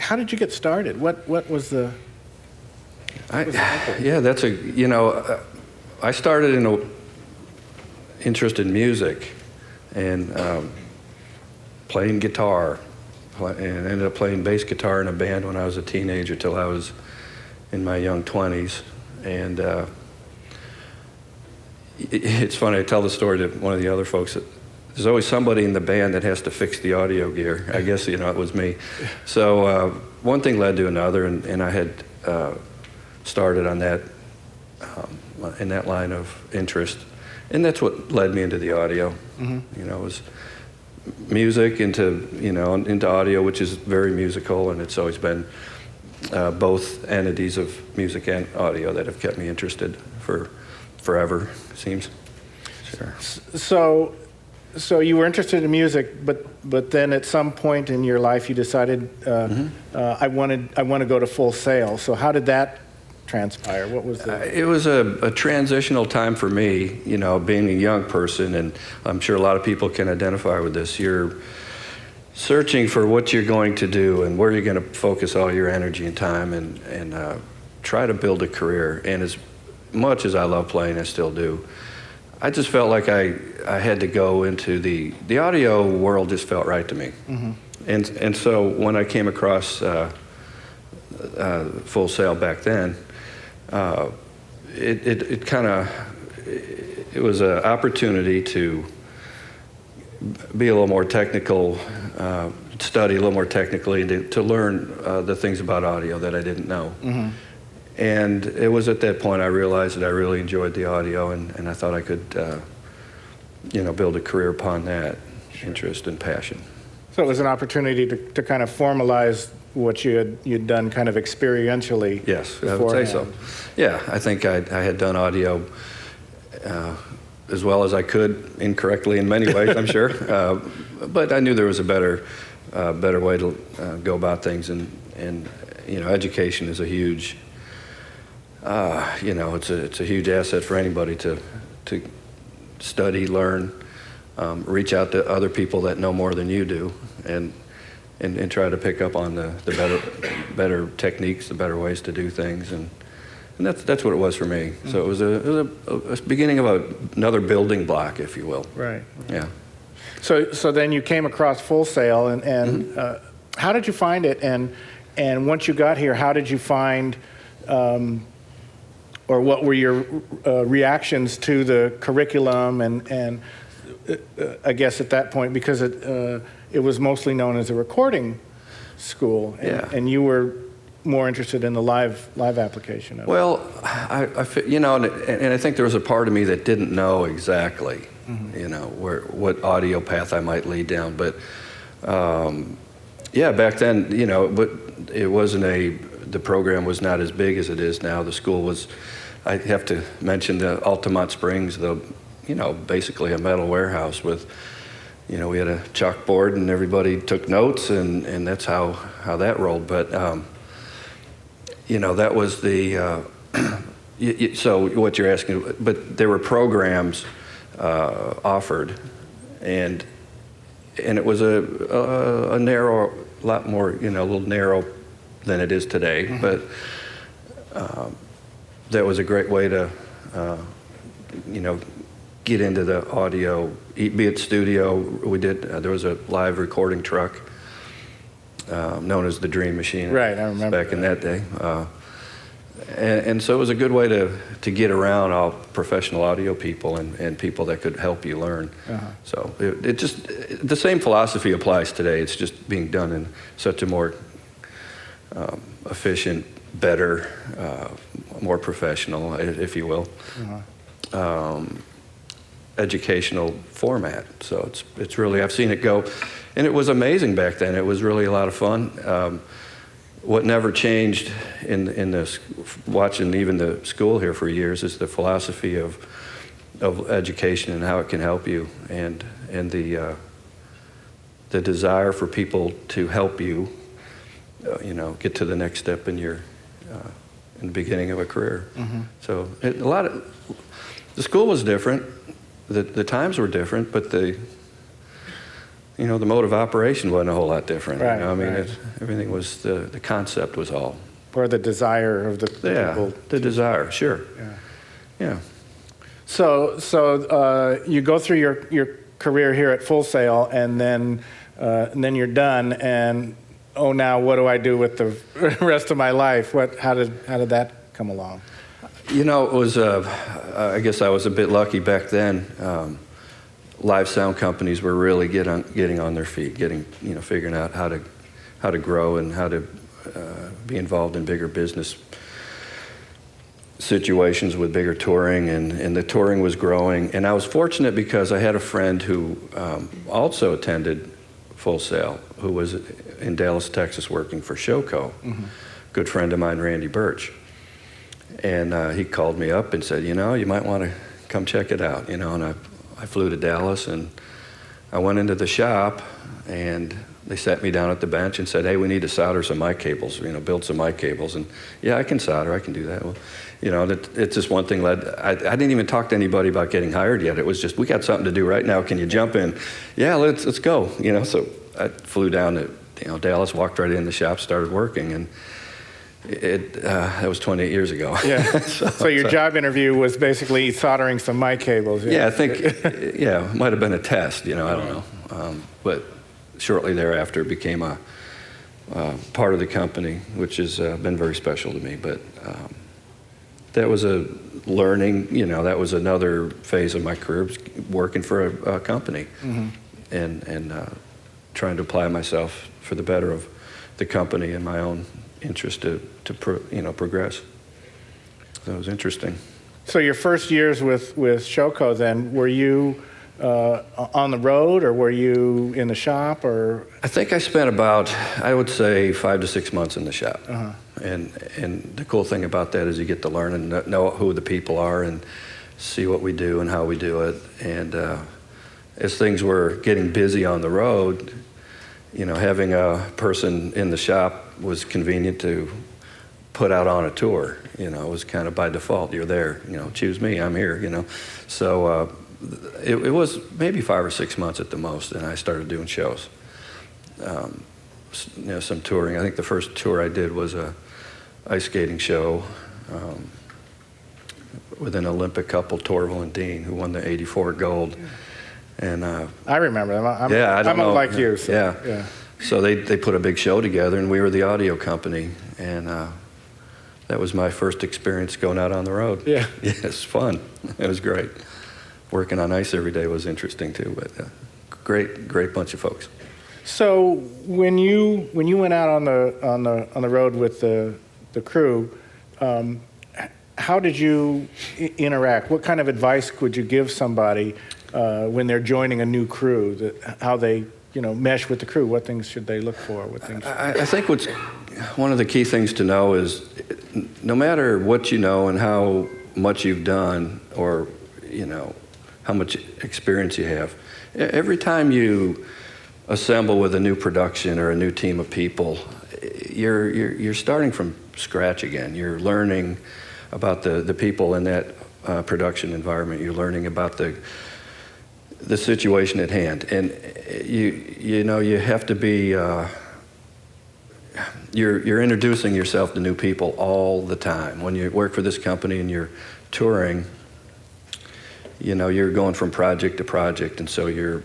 how did you get started? What was the... Yeah, that's I started in a interest in music and playing guitar, and ended up playing bass guitar in a band when I was a teenager till I was in my young 20s. And it's funny, I tell the story to one of the other folks that there's always somebody in the band that has to fix the audio gear. I guess, it was me. So one thing led to another, and I had started on that, in that line of interest. And that's what led me into the audio. Mm-hmm. It was music into audio, which is very musical, and it's always been both entities of music and audio that have kept me interested for forever, it seems. Sure. So you were interested in music, but then at some point in your life you decided I want to go to Full Sail. So how did that transpire? What was the... It was a transitional time for me, being a young person, and I'm sure a lot of people can identify with this. You're searching for what you're going to do and where you're going to focus all your energy and time and try to build a career. And as much as I love playing, I still do. I just felt like I had to go into the audio world. Just felt right to me. Mm-hmm. And so when I came across Full Sail back then, it was an opportunity to be a little more technical, study a little more technically, and to learn the things about audio that I didn't know. Mm-hmm. And it was at that point I realized that I really enjoyed the audio, and I thought I could, build a career upon that interest and passion. So it was an opportunity to kind of formalize what you'd done kind of experientially. Yes, I would say so. Yeah, I think I had done audio as well as I could, incorrectly in many ways, I'm sure. But I knew there was a better way to go about things, and education is a huge, it's a huge asset for anybody to study, learn, reach out to other people that know more than you do, and try to pick up on the better techniques, the better ways to do things, and that's what it was for me. Mm-hmm. So it was a beginning of another building block, if you will. Right. Yeah. So then you came across Full Sail, and mm-hmm. How did you find it? And once you got here, how did you find, or what were your reactions to the curriculum? And I guess at that point, because it was mostly known as a recording school, and you were more interested in the live application of it. Well, and I think there was a part of me that didn't know exactly, mm-hmm. What audio path I might lead down. But back then, but it wasn't the program was not as big as it is now. The school was, I have to mention the Altamont Springs, basically a metal warehouse with, we had a chalkboard and everybody took notes, and that's how that rolled. But that was the, so what you're asking, but there were programs offered, and it was a narrow, lot more, a little narrow than it is today, mm-hmm. but that was a great way to, get into the audio, be it studio. We did, there was a live recording truck known as the Dream Machine. Right, I remember back in that day. And so it was a good way to get around all professional audio people and people that could help you learn. Uh-huh. So it just, the same philosophy applies today. It's just being done in such a more efficient, better, more professional, if you will, uh-huh. Educational format. So it's really, I've seen it go, and it was amazing back then. It was really a lot of fun. What never changed in this, watching even the school here for years, is the philosophy of education and how it can help you, and the desire for people to help you, get to the next step in your in the beginning of a career. Mm-hmm. So the school was different, the times were different, but the mode of operation wasn't a whole lot different. Right, I mean, right. everything was, the concept was all. Or the desire of the people. The desire, sure. Yeah. Yeah. So you go through your career here at Full Sail, and then you're done. And now what do I do with the rest of my life? How did that come along? It was. I guess I was a bit lucky back then. Live sound companies were really getting on their feet, figuring out how to grow and how to be involved in bigger business situations with bigger touring, and the touring was growing. And I was fortunate because I had a friend who also attended Full Sail, who was in Dallas, Texas, working for Showco. Mm-hmm. Good friend of mine, Randy Birch. And he called me up and said, you might want to come check it out. And I flew to Dallas, and I went into the shop, and they sat me down at the bench and said, hey, we need to solder some mic cables, build some mic cables. And yeah, I can solder, I can do that. Well, it's just one thing led. I didn't even talk to anybody about getting hired yet. It was just, we got something to do right now. Can you jump in? Yeah, let's go. So I flew down to Dallas, walked right in the shop, started working, and that was 28 years ago. Yeah. so your job interview was basically soldering some mic cables. Yeah, I think, it might have been a test, I don't know. But shortly thereafter, it became a part of the company, which has been very special to me. But that was a learning, that was another phase of my career, working for a company. Mm-hmm. and trying to apply myself for the better of the company and my own interest to progress. So it was interesting. So your first years with Showco, then, were you on the road, or were you in the shop, or? I think I spent about, I would say, 5 to 6 months in the shop. Uh-huh. And the cool thing about that is you get to learn and know who the people are and see what we do and how we do it. And as things were getting busy on the road, having a person in the shop was convenient to put out on a tour. It was kind of by default. You're there, choose me, I'm here, So it was maybe 5 or 6 months at the most, and I started doing shows. Some touring. I think the first tour I did was a ice skating show with an Olympic couple, Torval and Dean, who won the '84 gold. And I remember them. I'm like you. So, yeah. So they put a big show together, and we were the audio company, and that was my first experience going out on the road. Yeah, it's fun. It was great. Working on ice every day was interesting too, but great bunch of folks. So when you went out on the road with the crew, how did you interact? What kind of advice would you give somebody when they're joining a new crew? How they mesh with the crew? What things should they look for? I think one of the key things to know is, no matter what you know and how much you've done, or how much experience you have, every time you assemble with a new production or a new team of people, you're starting from scratch again. You're learning about the people in that production environment. You're learning about the situation at hand, and you have to be. You're introducing yourself to new people all the time. When you work for this company and you're touring, you're going from project to project, and so you're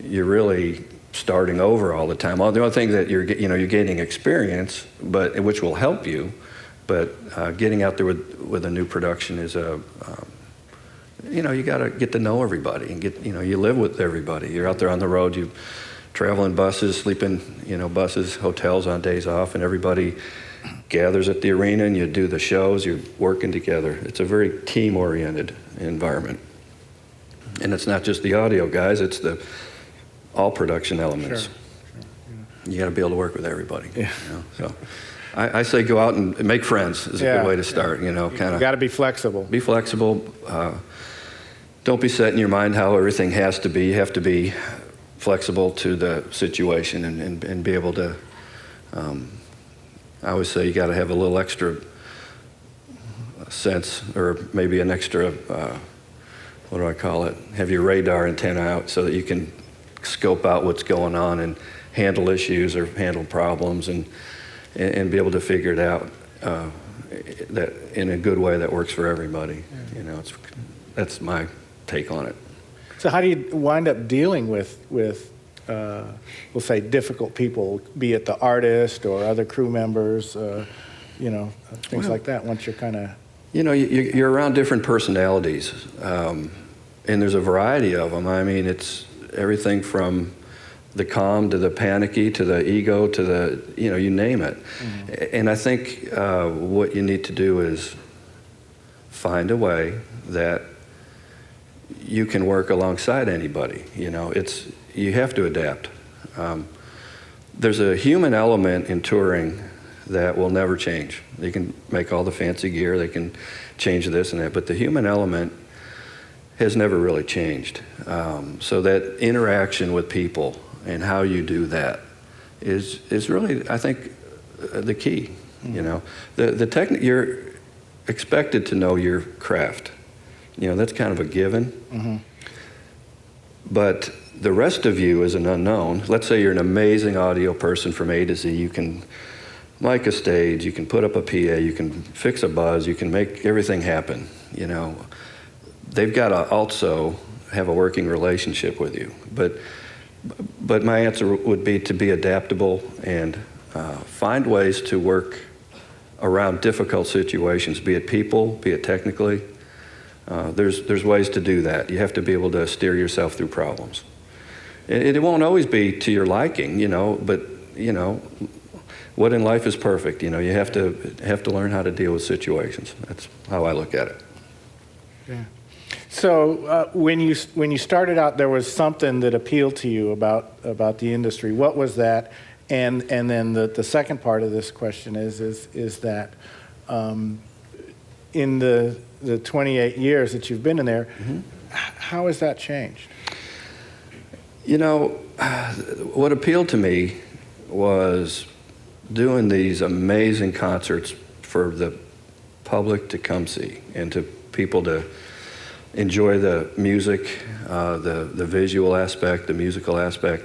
really starting over all the time. Well, the only thing that you're gaining experience, but which will help you, but getting out there with a new production is you got to get to know everybody and you live with everybody. You're out there on the road, you travel in buses, sleep in buses, hotels on days off, and everybody gathers at the arena and you do the shows, you're working together. It's a very team-oriented environment. And it's not just the audio guys, it's all production elements. Sure. You got to be able to work with everybody. Yeah. So I say go out and make friends is a good way to start. Kind of. You got to be flexible. Be flexible. Don't be set in your mind how everything has to be. You have to be flexible to the situation and be able to. I always say you got to have a little extra sense, or maybe an extra. What do I call it? Have your radar antenna out so that you can scope out what's going on and handle issues or handle problems and be able to figure it out that in a good way that works for everybody. You know, that's my take on it. So how do you wind up dealing with we'll say difficult people, be it the artist or other crew members, you know, things like that, once you're kind of... You know, you're around different personalities, and there's a variety of them. I mean, it's everything from the calm to the panicky to the ego to the, you know, you name it. Mm-hmm. And I think what you need to do is find a way that you can work alongside anybody. You know, you have to adapt. There's a human element in touring that will never change. They can make all the fancy gear, they can change this and that, but the human element has never really changed. So that interaction with people and how you do that is really, I think, the key. Mm-hmm. You know, you're expected to know your craft. You know, that's kind of a given. Mm-hmm. But the rest of you is an unknown. Let's say you're an amazing audio person from A to Z. You can mic a stage, you can put up a PA, you can fix a buzz, you can make everything happen. You know, they've got to also have a working relationship with you. But my answer would be to be adaptable and find ways to work around difficult situations, be it people, be it technically. There's ways to do that. You have to be able to steer yourself through problems. It won't always be to your liking, you know, but, you know, what in life is perfect? You know, you have to learn how to deal with situations. That's how I look at it. Yeah. So when you started out, there was something that appealed to you about the industry. What was that? And then the second part of this question is that in the 28 years that you've been in there, mm-hmm. How has that changed? You know, what appealed to me was doing these amazing concerts for the public to come see and to people to enjoy the music, the visual aspect, the musical aspect.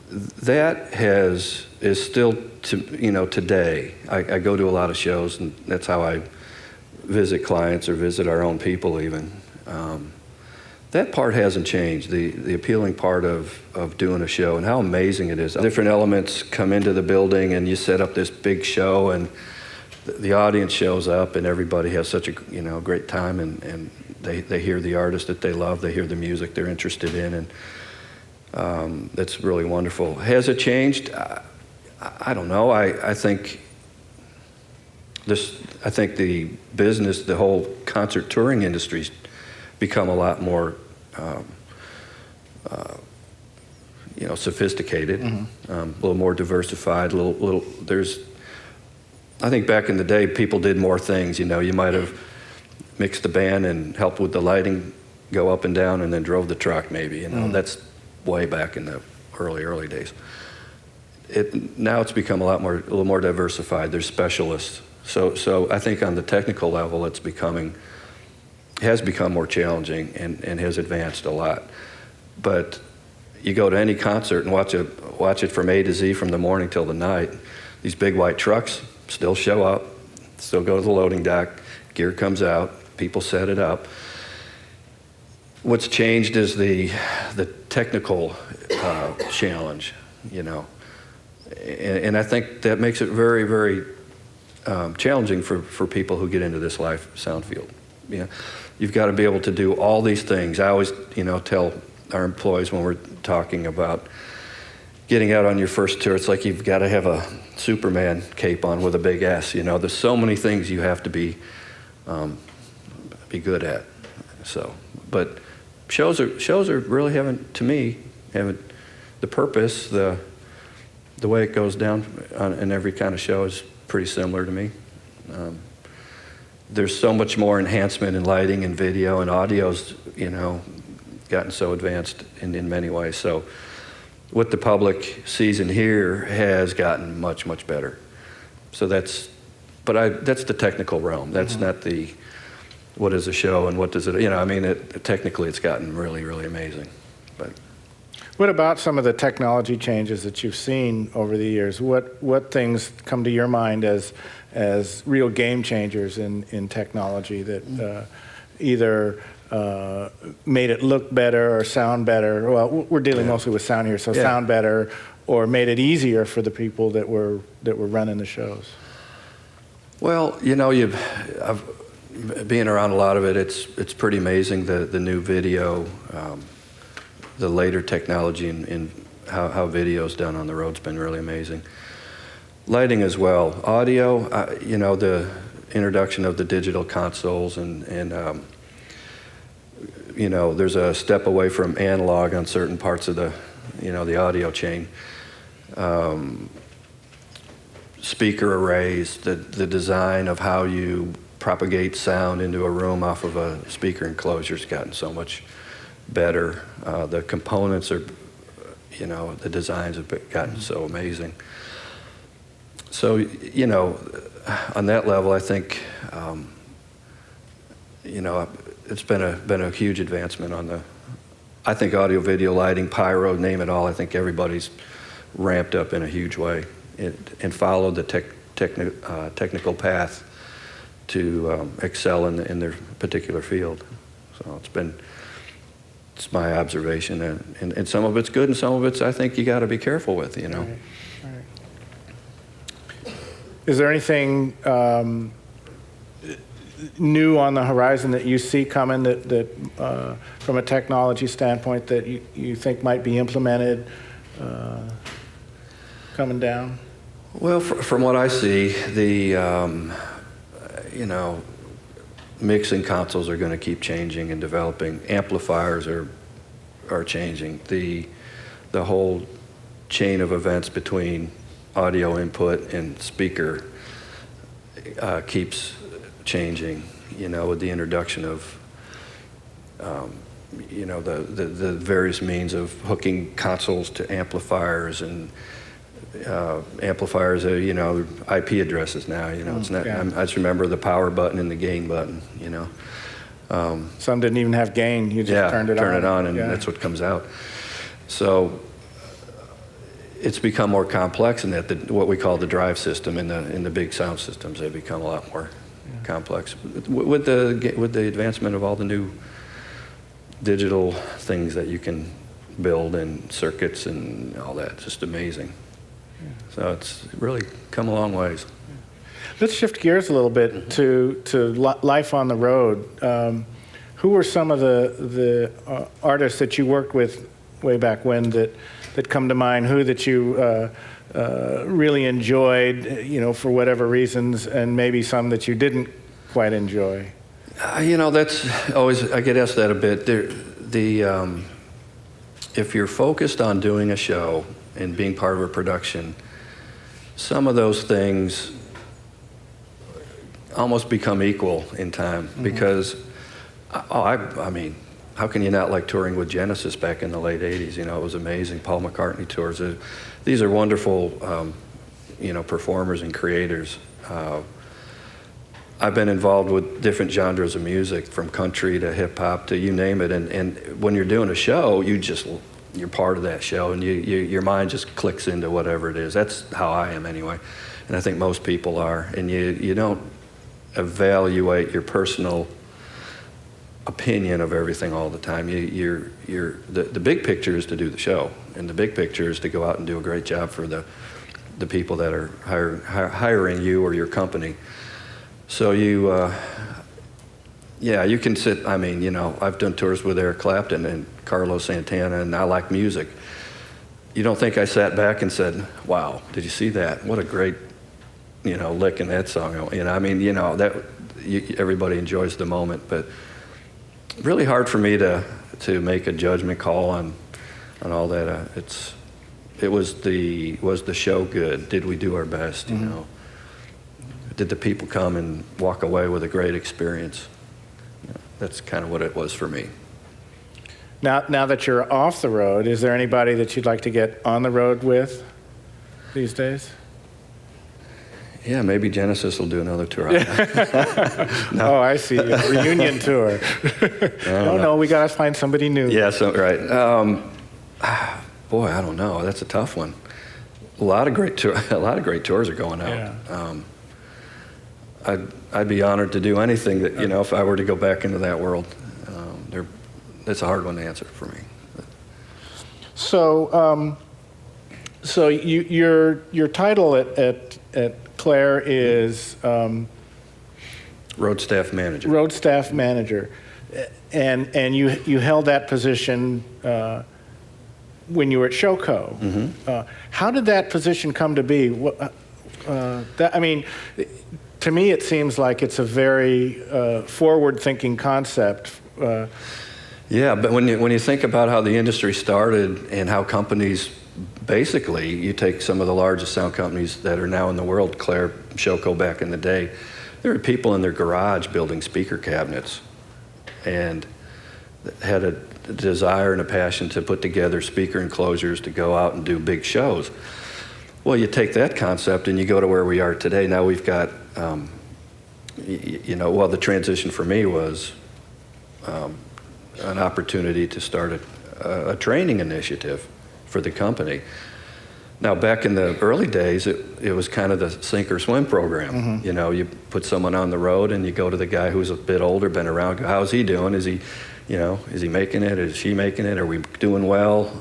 That is still, you know, today. I go to a lot of shows, and that's how I visit clients or visit our own people even. That part hasn't changed, the appealing part of doing a show and how amazing it is. Different elements come into the building and you set up this big show and the audience shows up and everybody has such a, you know, great time and they hear the artist that they love, they hear the music they're interested in, and that's really wonderful. Has it changed? I don't know. I think the business, the whole concert touring industry's become a lot more, you know, sophisticated, mm-hmm. A little more diversified. I think back in the day, people did more things. You know, you might have mixed the band and helped with the lighting, go up and down, and then drove the truck. Maybe, you know, mm-hmm. That's way back in the early days. Now it's become a little more diversified. There's specialists. So I think on the technical level, has become more challenging and has advanced a lot. But you go to any concert and watch it from A to Z from the morning till the night. These big white trucks still show up, still go to the loading dock, gear comes out, people set it up. What's changed is the technical challenge, you know. And I think that makes it very, very challenging for people who get into this live sound field. You know, you've got to be able to do all these things. I always, you know, tell our employees when we're talking about getting out on your first tour, it's like you've got to have a Superman cape on with a big S. You know, there's so many things you have to be good at. So, but shows are really haven't the purpose, the way it goes down in every kind of show is pretty similar to me. There's so much more enhancement in lighting and video and audio's, you know, gotten so advanced in many ways. So what the public sees and hear has gotten much, much better. So that's the technical realm. That's mm-hmm. not the, what is a show and what does it, you know, I mean, technically it's gotten really, really amazing. But What about some of the technology changes that you've seen over the years? What things come to your mind as real game changers in technology that either made it look better or sound better? Well, we're dealing mostly with sound here, so sound better, or made it easier for the people that were running the shows. Well, being around a lot of it, it's pretty amazing the new video, the later technology and how video's done on the road's been really amazing. Lighting as well. Audio, the introduction of the digital consoles and there's a step away from analog on certain parts of the audio chain. Speaker arrays, the design of how you propagate sound into a room off of a speaker enclosure's gotten so much better. The components are, the designs have gotten so amazing. So, on that level, I think, it's been a huge advancement on I think audio, video, lighting, pyro, name it all. I think everybody's ramped up in a huge way and followed the technical path to excel in their particular field. So it's my observation, and some of it's good, and some of it's I think you got to be careful with, Right. Is there anything new on the horizon that you see coming that from a technology standpoint that you think might be implemented coming down? Well, from what I see, the mixing consoles are going to keep changing and developing. Amplifiers are changing. The whole chain of events between audio input and speaker keeps changing. With the introduction of the various means of hooking consoles to amplifiers and amplifiers, IP addresses now. It's not. I just remember the power button and the gain button. Some didn't even have gain. You just turn it on, and that's what comes out. So it's become more complex in that what we call the drive system in the big sound systems, they become a lot more complex with the advancement of all the new digital things that you can build and circuits and all that. It's just amazing. So it's really come a long ways. Let's shift gears a little bit to life on the road. Who were some of the artists that you worked with way back when that come to mind? Who that you really enjoyed, for whatever reasons, and maybe some that you didn't quite enjoy? That's always, I get asked that a bit. If you're focused on doing a show and being part of a production, some of those things almost become equal in time because, I mean, how can you not like touring with Genesis back in the late 80s? It was amazing. Paul McCartney tours. These are wonderful, performers and creators. I've been involved with different genres of music, from country to hip hop to you name it. And when you're doing a show, you're part of that show, and your mind just clicks into whatever it is. That's how I am anyway, and I think most people are. And you don't evaluate your personal opinion of everything all the time. The big picture is to do the show, and the big picture is to go out and do a great job for the people that are hiring you or your company. So you can sit. I mean, I've done tours with Eric Clapton and Carlos Santana, and I like music. You don't think I sat back and said, "Wow, did you see that? What a great, lick in that song." Everybody enjoys the moment, but really hard for me to make a judgment call on all that. Was the show good? Did we do our best? Mm-hmm. Did the people come and walk away with a great experience? That's kind of what it was for me. Now that you're off the road, is there anybody that you'd like to get on the road with these days? Yeah, maybe Genesis will do another tour. No. Oh, I see. A reunion tour. No, we got to find somebody new. Yeah, right. Boy, I don't know. That's a tough one. A lot of great tours are going out. Yeah. I'd be honored to do anything that, if I were to go back into that world. That's a hard one to answer for me. So, your title at Clair is Road staff manager. road staff manager, and you held that position when you were at Showco. Mm-hmm. How did that position come to be? To me, it seems like it's a very forward-thinking concept. Yeah, but when you think about how the industry started and how companies, basically, you take some of the largest sound companies that are now in the world, Clair, Showco back in the day, there were people in their garage building speaker cabinets and had a desire and a passion to put together speaker enclosures to go out and do big shows. Well, you take that concept and you go to where we are today. Now we've got, the transition for me was an opportunity to start a training initiative for the company. Now, back in the early days, it was kind of the sink or swim program. Mm-hmm. You put someone on the road and you go to the guy who's a bit older, been around, go, how's he doing? Is he making it? Is she making it? Are we doing well?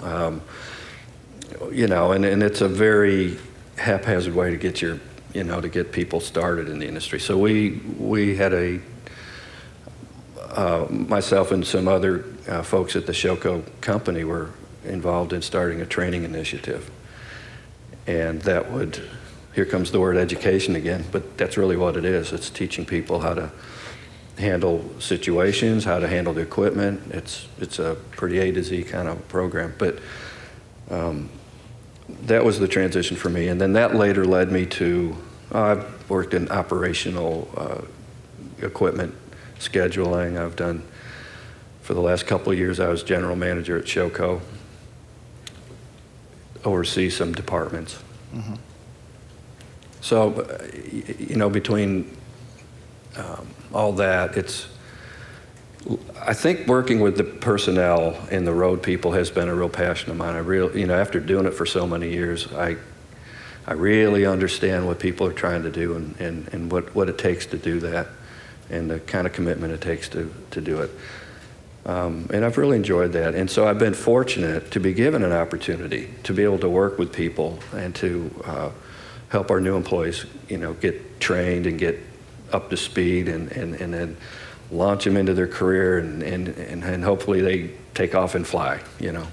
And it's a very haphazard way to get to get people started in the industry. So we had myself and some other folks at the Showco company were involved in starting a training initiative. And here comes the word education again, but that's really what it is. It's teaching people how to handle situations, how to handle the equipment. It's a pretty A to Z kind of program. But that was the transition for me. And then that later led me to, I've worked in operational equipment scheduling. I've done, for the last couple of years, I was general manager at Showco, oversee some departments. Mm-hmm. So, between all that, I think working with the personnel and the road people has been a real passion of mine. After doing it for so many years, I really understand what people are trying to do and what it takes to do that and the kind of commitment it takes to do it. And I've really enjoyed that. And so I've been fortunate to be given an opportunity to be able to work with people and to help our new employees, get trained and get up to speed and then launch them into their career and hopefully they take off and fly.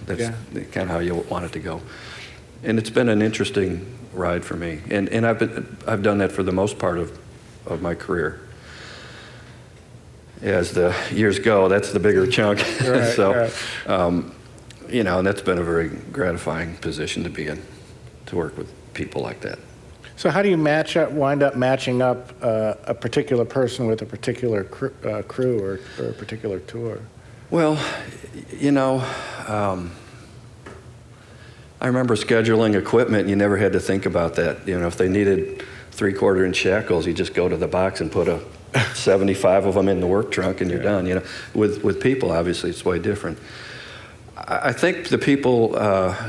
That's kind of how you want it to go. And it's been an interesting ride for me. And I've done that for the most part of my career. As the years go, that's the bigger chunk. Right, So, right. And that's been a very gratifying position to be in, to work with people like that. So how do you wind up matching up a particular person with a particular crew or a particular tour? Well, I remember scheduling equipment. You never had to think about that. If they needed 3/4-inch shackles, you just go to the box and put 75 of them in the work trunk and you're done. With people, obviously, it's way different. I think the people,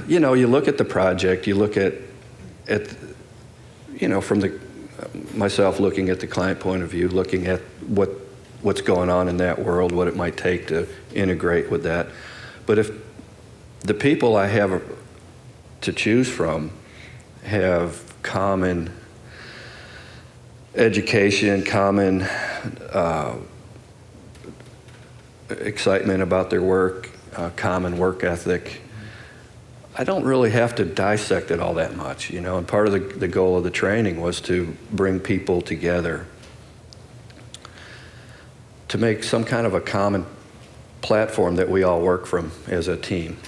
you look at the project, you look at from myself looking at the client point of view, looking at what's going on in that world, what it might take to integrate with that. But if the people I have to choose from have common education, common excitement about their work, common work ethic, I don't really have to dissect it all that much, and part of the goal of the training was to bring people together to make some kind of a common platform that we all work from as a team,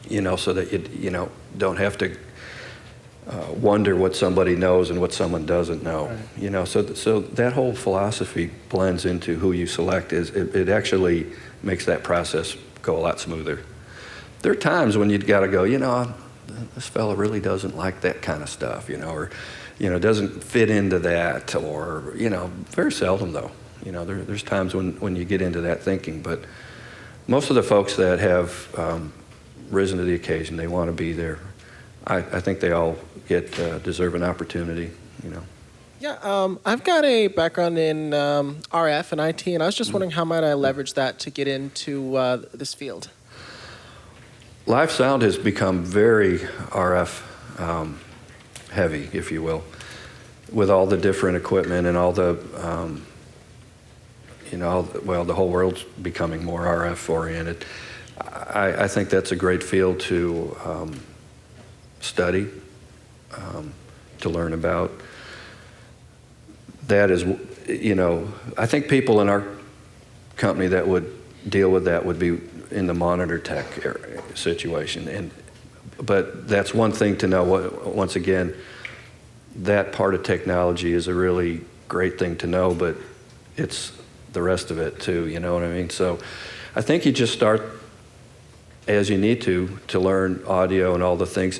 so that you don't have to wonder what somebody knows and what someone doesn't know. Right. So that whole philosophy blends into who you select. It actually makes that process go a lot smoother. There are times when you've got to go, this fella really doesn't like that kind of stuff, or, doesn't fit into that, or, very seldom though. There's times when you get into that thinking, but most of the folks that have risen to the occasion. They want to be there. I think they all deserve an opportunity, you know. Yeah, I've got a background in RF and IT, and I was just wondering how might I leverage that to get into this field? Live sound has become very RF heavy, if you will, with all the different equipment and all the, the whole world's becoming more RF oriented. I think that's a great field to study, to learn about. That is, I think people in our company that would deal with that would be in the monitor tech situation. But that's one thing to know. Once again, that part of technology is a really great thing to know, but it's the rest of it too, you know what I mean? So I think you just start as you need to learn audio and all the things.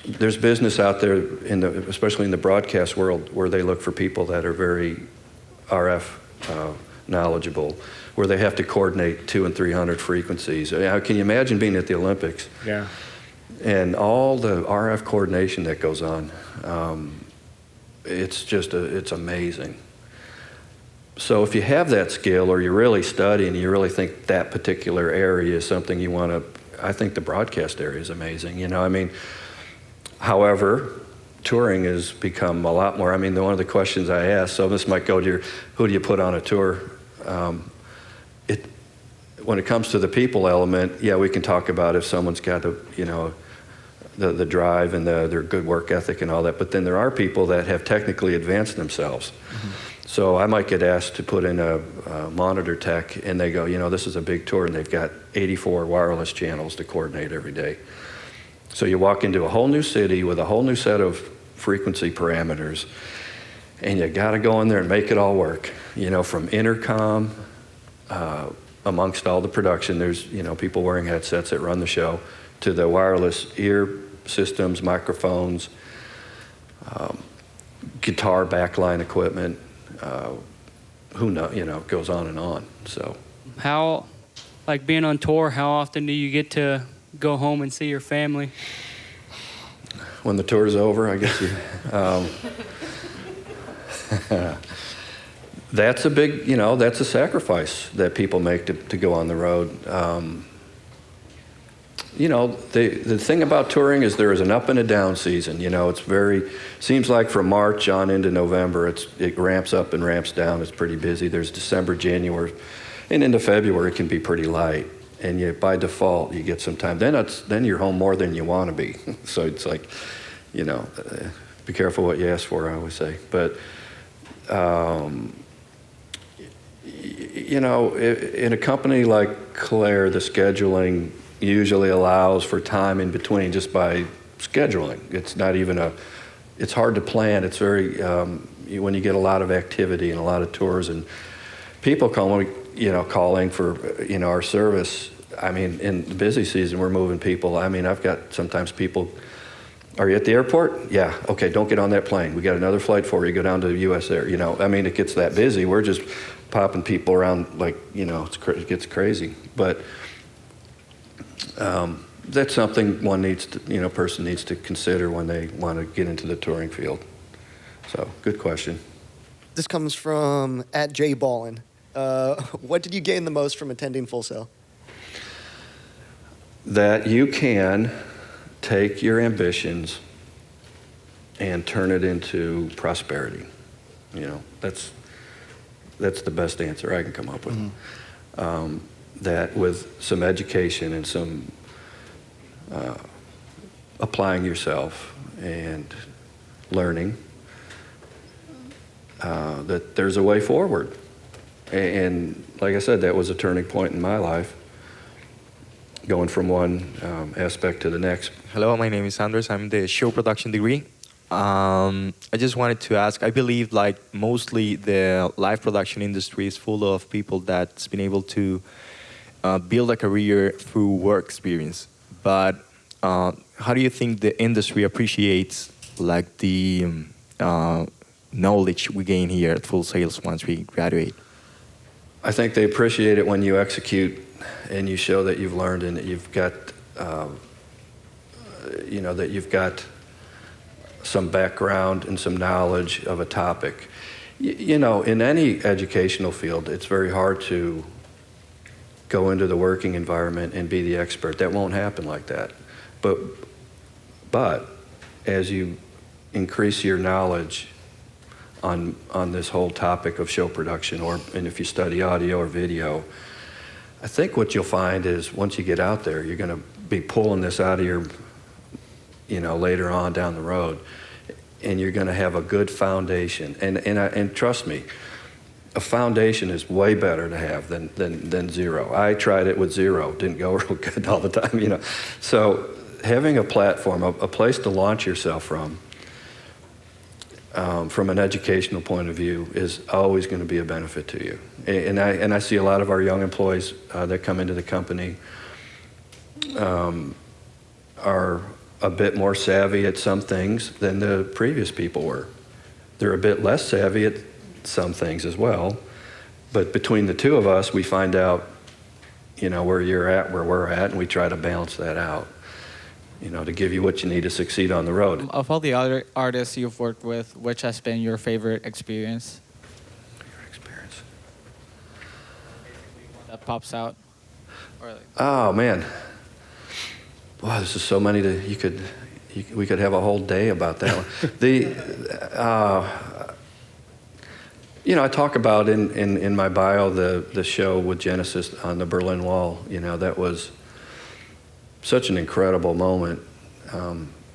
There's business out there, especially in the broadcast world, where they look for people that are very RF knowledgeable, where they have to coordinate 200 and 300 frequencies. How can you imagine being at the Olympics? Yeah. And all the RF coordination that goes on, it's amazing. So if you have that skill, or you really study and you really think that particular area is something you want to, I think the broadcast area is amazing. However, touring has become a lot more. I mean, one of the questions I ask, so this might go to who do you put on a tour? When it comes to the people element, yeah, we can talk about if someone's got the drive and their good work ethic and all that, but then there are people that have technically advanced themselves. Mm-hmm. So I might get asked to put in a monitor tech, and they go, this is a big tour, and they've got 84 wireless channels to coordinate every day. So you walk into a whole new city with a whole new set of frequency parameters, and you got to go in there and make it all work. From intercom, amongst all the production, there's people wearing headsets that run the show, to the wireless ear systems, microphones, guitar backline equipment. Who knows? Goes on and on. So, how, like being on tour, how often do you get to go home and see your family? When the tour's over, I guess that's a big, that's a sacrifice that people make to go on the road. The thing about touring is there is an up and a down season. Seems like from March on into November, it ramps up and ramps down. It's pretty busy. There's December, January, and into February it can be pretty light. And by default, you get some time. Then you're home more than you want to be. So it's like, be careful what you ask for, I always say. But, in a company like Clair, the scheduling usually allows for time in between just by scheduling. It's not even it's hard to plan. It's very, when you get a lot of activity and a lot of tours and people calling for, our service. I mean, in the busy season, we're moving people. I mean, I've got sometimes people, are you at the airport? Yeah, okay, don't get on that plane. We got another flight for you, go down to the U.S. Air. I mean, it gets that busy. We're just popping people around like, it gets crazy. But that's something one needs to, person needs to consider when they want to get into the touring field. So, good question. This comes from @JBallin. What did you gain the most from attending Full Sail? That you can take your ambitions and turn it into prosperity. That's the best answer I can come up with. Mm-hmm. That with some education and some applying yourself and learning, that there's a way forward. And like I said, that was a turning point in my life, going from one aspect to the next. Hello, my name is Andres. I'm the show production degree. I just wanted to ask, I believe like mostly the live production industry is full of people that's been able to build a career through work experience. But how do you think the industry appreciates like the knowledge we gain here at Full Sail once we graduate? I think they appreciate it when you execute and you show that you've learned and that you've got, that you've got some background and some knowledge of a topic. In any educational field, it's very hard to go into the working environment and be the expert. That won't happen like that. But as you increase your knowledge on this whole topic of show production, and if you study audio or video, I think what you'll find is once you get out there, you're going to be pulling this out of your, later on down the road, and you're going to have a good foundation. And trust me, a foundation is way better to have than zero. I tried it with zero, didn't go real good all the time, So having a platform, a place to launch yourself from an educational point of view, is always going to be a benefit to you. And I see a lot of our young employees that come into the company are a bit more savvy at some things than the previous people were. They're a bit less savvy at some things as well, but between the two of us, we find out, where you're at, where we're at, and we try to balance that out, to give you what you need to succeed on the road. Of all the other artists you've worked with, which has been your favorite experience? Your experience. That pops out? Oh man, wow, there's just so many we could have a whole day about that one. I talk about in my bio the show with Genesis on the Berlin Wall. That was such an incredible moment.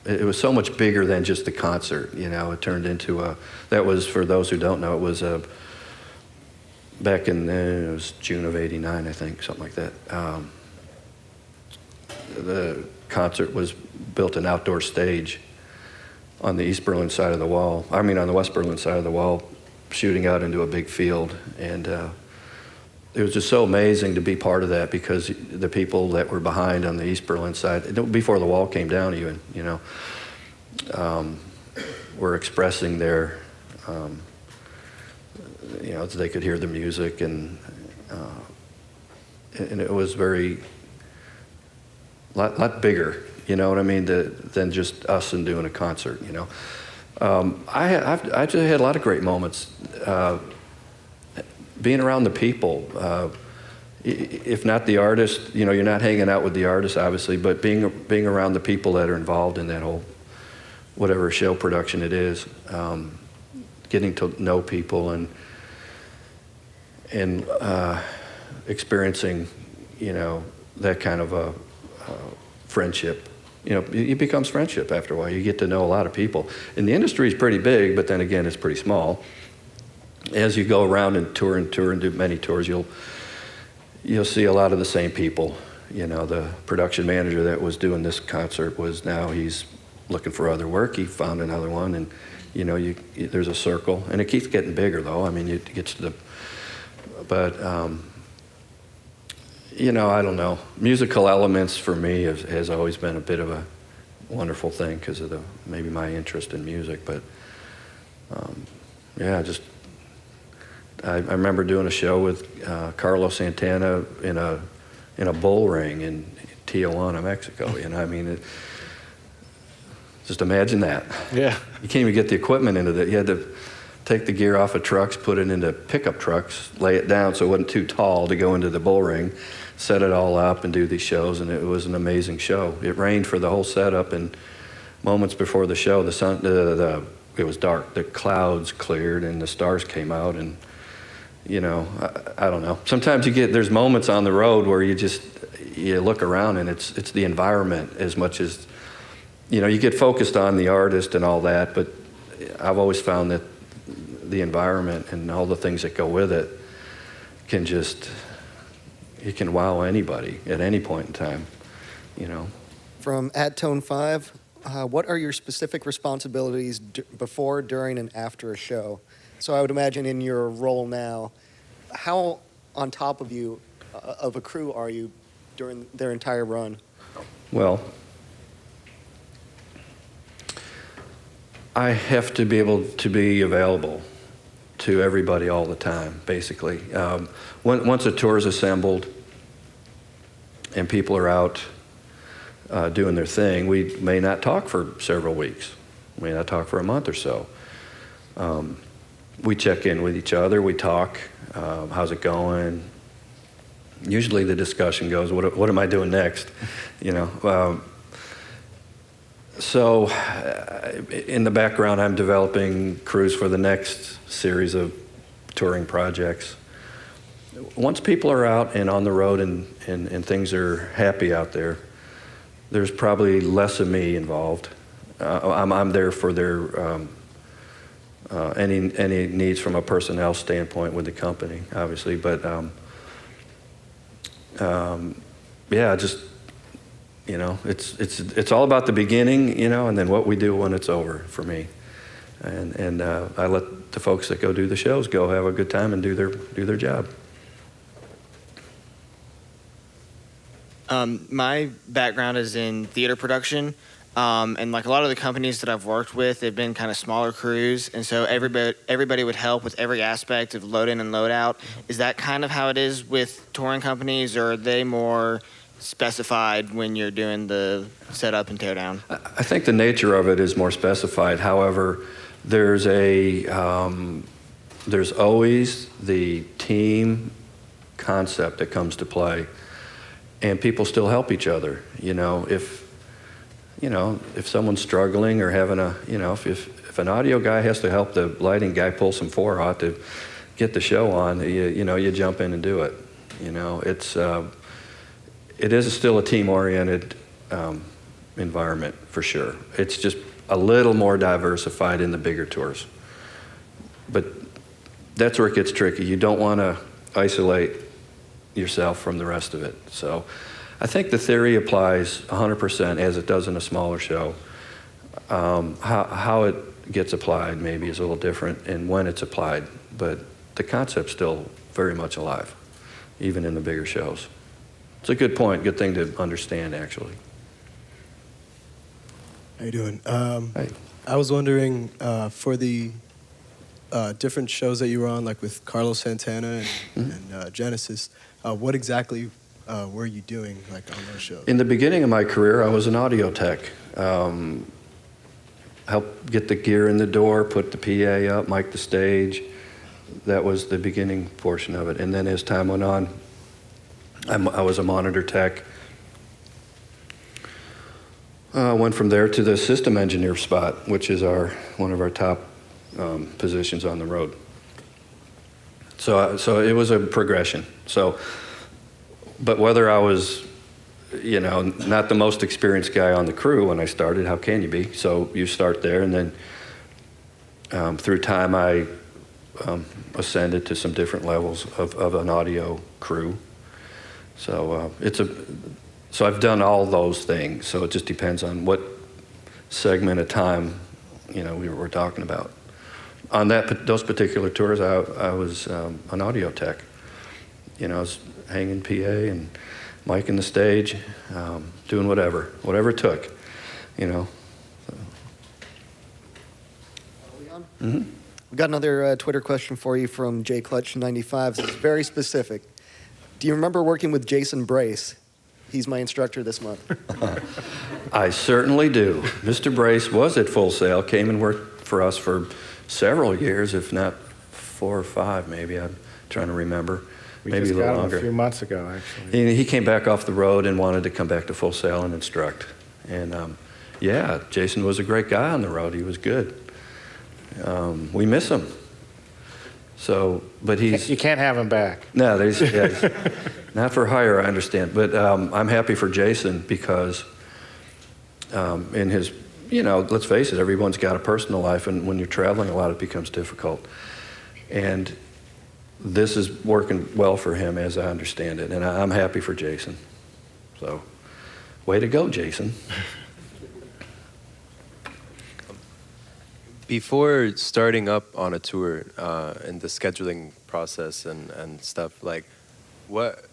It was so much bigger than just the concert. It turned into that was, for those who don't know, it was back in, it was June of '89, I think, something like that. The concert was built an outdoor stage on the East Berlin side of the wall. On the West Berlin side of the wall, shooting out into a big field. And it was just so amazing to be part of that, because the people that were behind on the East Berlin side, before the wall came down even, were expressing their, they could hear the music, and it was lot bigger, than just us and doing a concert, I just had a lot of great moments being around the people. If not the artist, you're not hanging out with the artist, obviously, but being around the people that are involved in that whole, whatever show production it is, getting to know people and experiencing, that kind of a friendship. It becomes friendship after a while. You get to know a lot of people. And the industry is pretty big, but then again, it's pretty small. As you go around and tour and do many tours, you'll see a lot of the same people. The production manager that was doing this concert he's looking for other work. He found another one, and there's a circle, and it keeps getting bigger though. It gets to I don't know. Musical elements for me has always been a bit of a wonderful thing because of maybe my interest in music. But I remember doing a show with Carlos Santana in a bull ring in Tijuana, Mexico. Just imagine that. Yeah. You can't even get the equipment into that. You had to take the gear off of trucks, put it into pickup trucks, lay it down so it wasn't too tall to go into the bull ring, set it all up and do these shows, and it was an amazing show. It rained for the whole setup, and moments before the show, it was dark. The clouds cleared and the stars came out, and I don't know. Sometimes there's moments on the road where you look around and it's the environment as much as, you get focused on the artist and all that, but I've always found that the environment and all the things that go with it it can wow anybody at any point in time, From Tone 5, what are your specific responsibilities before, during, and after a show? So I would imagine in your role now, how on top of a crew are you during their entire run? Well, I have to be able to be available to everybody all the time, basically. Once a tour is assembled, and people are out doing their thing, we may not talk for several weeks. We may not talk for a month or so. We check in with each other. We talk. How's it going? Usually the discussion goes, what am I doing next? You know. So in the background, I'm developing crews for the next series of touring projects. Once people are out and on the road and things are happy out there, there's probably less of me involved. I'm there for their any needs from a personnel standpoint with the company, obviously. But yeah, just you know, it's all about the beginning, you know, and then what we do when it's over for me. And I let the folks that go do the shows go have a good time and do their job. My background is in theater production, and like a lot of the companies that I've worked with, they've been kind of smaller crews, and so everybody would help with every aspect of load in and load out. Is that kind of how it is with touring companies, or are they more specified when you're doing the setup and tear down? I think the nature of it is more specified. However, there's always the team concept that comes to play. And people still help each other. You know, if someone's struggling or having if an audio guy has to help the lighting guy pull some 4/0 to get the show on, you jump in and do it. You know, it is still a team-oriented environment for sure. It's just a little more diversified in the bigger tours. But that's where it gets tricky. You don't want to isolate yourself from the rest of it. So I think the theory applies 100% as it does in a smaller show. How it gets applied maybe is a little different and when it's applied, but the concept's still very much alive, even in the bigger shows. It's a good point, good thing to understand actually. How you doing? Hey. I was wondering, for the different shows that you were on, like with Carlos Santana and Genesis, what exactly were you doing, like on those shows? In the beginning of my career, I was an audio tech. Helped get the gear in the door, put the PA up, mic the stage. That was the beginning portion of it. And then as time went on, I was a monitor tech. Went from there to the system engineer spot, which is one of our top positions on the road. So it was a progression. But whether I was, not the most experienced guy on the crew when I started, how can you be? So you start there, and then through time I ascended to some different levels of an audio crew. So so I've done all those things. So it just depends on what segment of time we were talking about. On those particular tours, I was an audio tech. I was hanging PA and micing the stage, doing whatever it took, So. Leon? Mm-hmm. We got another Twitter question for you from J Clutch 95. This is very specific. Do you remember working with Jason Brace? He's my instructor this month. I certainly do. Mr. Brace was at Full Sail, came and worked for us for several years, if not 4 or 5 maybe. I'm trying to remember. We maybe just a little got him longer. a few months ago, actually. He came back off the road and wanted to come back to Full Sail and instruct. And yeah, Jason was a great guy on the road. He was good. We miss him. So, but he's... You can't have him back. No, he's not for hire, I understand. But I'm happy for Jason because in his, let's face it, everyone's got a personal life, and when you're traveling a lot, it becomes difficult. And this is working well for him, as I understand it, and I'm happy for Jason. So, way to go, Jason. Before starting up on a tour and the scheduling process and stuff, like what